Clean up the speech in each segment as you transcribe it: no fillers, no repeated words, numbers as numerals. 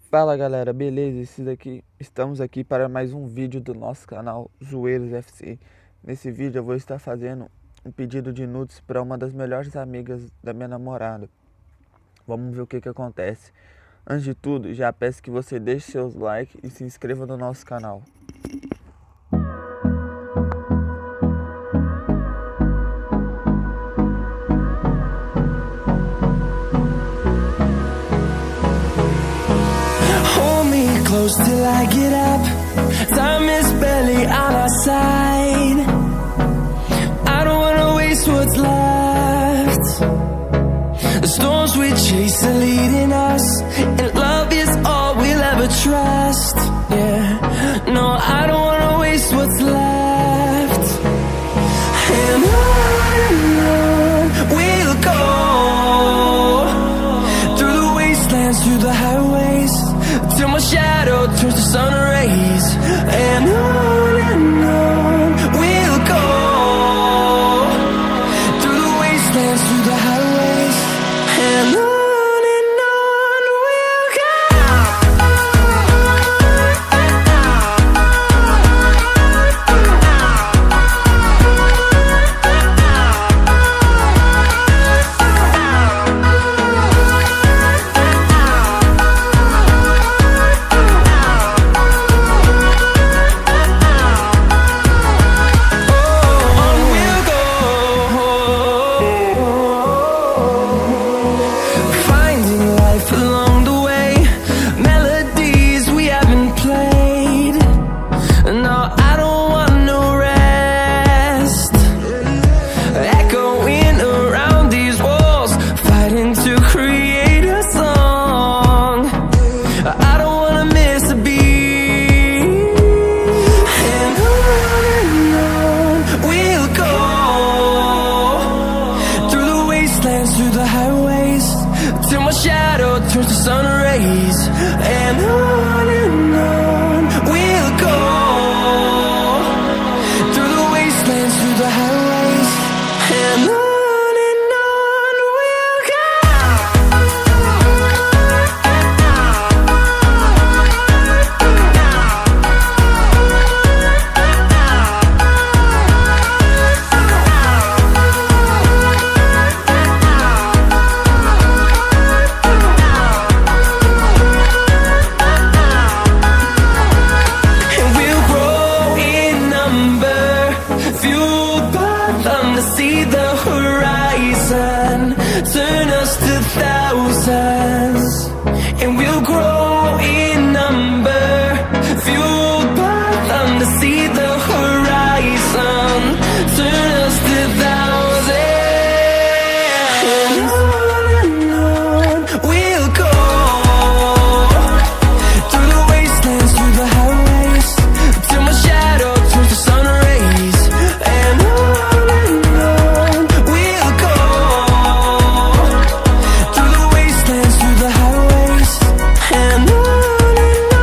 Fala galera, beleza? Estamos aqui para mais um vídeo do nosso canal Zoeiros FC. Nesse vídeo eu vou estar fazendo um pedido de nudes para uma das melhores amigas da minha namorada. Vamos ver o que acontece. Antes de tudo, já peço que você deixe seus likes e se inscreva no nosso canal. Close till I get up. Time is barely on our side. I don't wanna waste what's left. The storms we chase are leading us, and love is all we'll ever trust. Yeah, no, I don't wanna waste what's left. And on we'll go, through the wastelands, through the highways, till my shadow turns to sun rays. And on we'll go, through the wastelands, through the highways. And on we'll through the highways, till my shadow turns to sun rays. And on we'll go, through the wastelands, through the highways. And on we'll go. Turn us to thousands, and we'll grow in number, fueled by them to see the horizon. Turn us to thousands, and on we'll go, through the wastelands, through the highways, till my shadow turns to sun rays. And on we'll go, through the wastelands, through the highways. And on we'll go.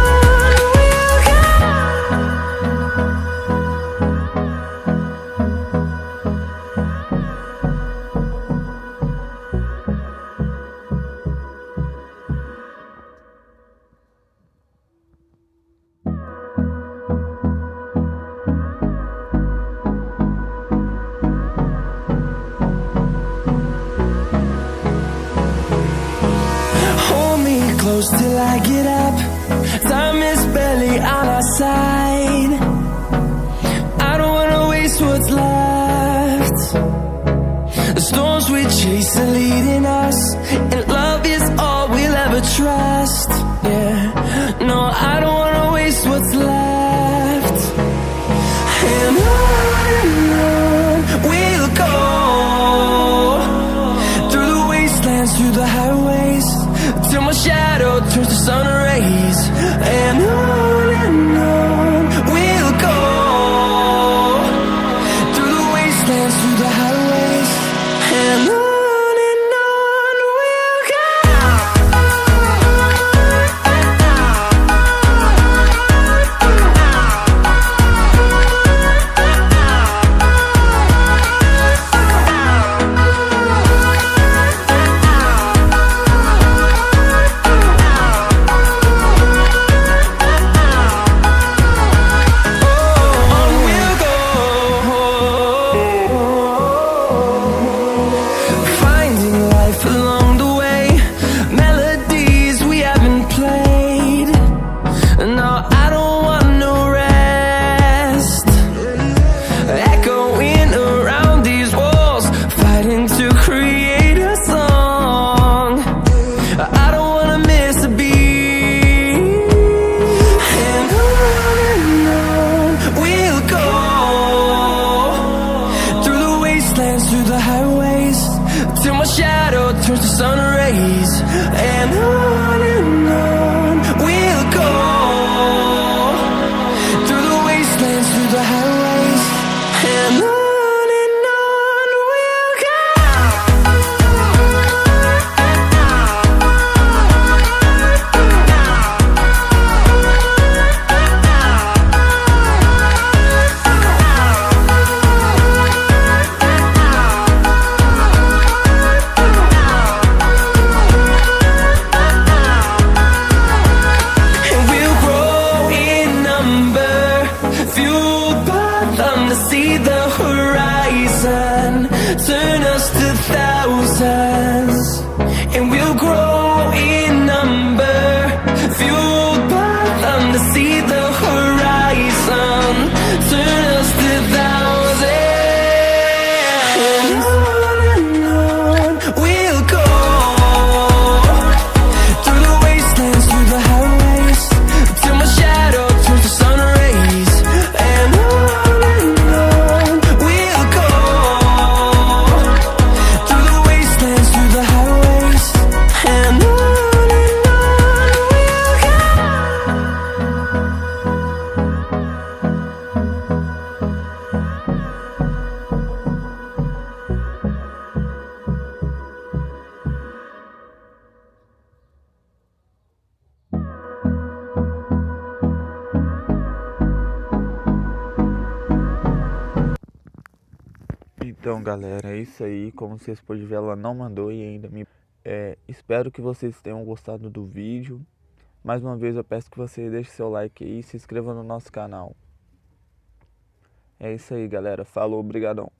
Hold me close till I get up. Time is barely on our side. I don't wanna waste what's left. The storms we chase are leading us, and love is all we'll ever trust. Yeah, no, I don't wanna waste what's left. And on we'll go, through the wastelands, through the highways, till my shadow turns to sun rays. And on we'll go, through the wastelands, through the highways. And on wastelands, through the highways, till my shadow turns to sun rays. And on we'll go, through the wastelands, through the highways, and on we'll go. See the horizon turn us to thousands, and we'll grow in number, fueled by them to see the horizon turn us to thousands, and on we'll go, through the wastelands, through the highways, till my shadow turns to sun rays. And Então, galera, é isso aí. Como vocês podem ver, ela não mandou e ainda me... espero que vocês tenham gostado do vídeo. Mais uma vez eu peço que você deixe seu like aí e se inscreva no nosso canal. É isso aí, galera. Falou, obrigadão.